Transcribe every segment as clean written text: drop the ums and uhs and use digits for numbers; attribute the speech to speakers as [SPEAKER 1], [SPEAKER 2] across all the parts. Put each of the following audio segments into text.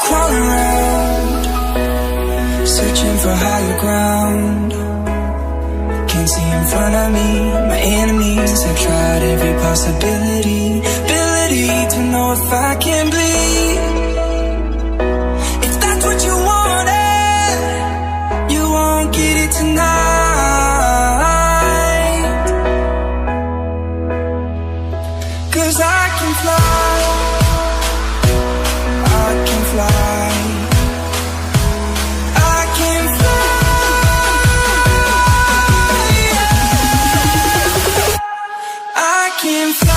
[SPEAKER 1] Crawling around, searching for higher ground. Can't see in front of me, my enemies have tried every possibility. Ability to know if I can bleed. If that's what you wanted, you won't get it tonight. 'Cause I can fly, I can fly, I can fly, I can fly.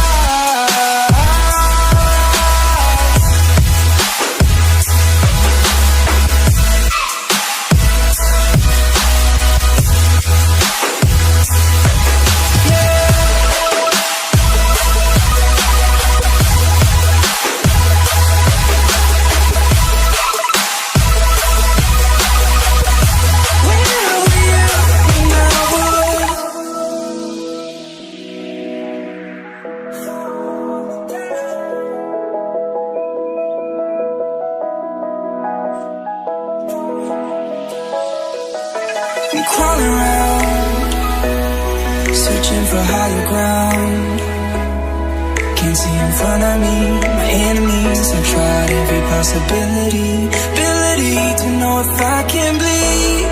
[SPEAKER 1] I'm crawling around, searching for higher ground. Can't see in front of me, my enemies have tried every possibility. Ability to know if I can bleed.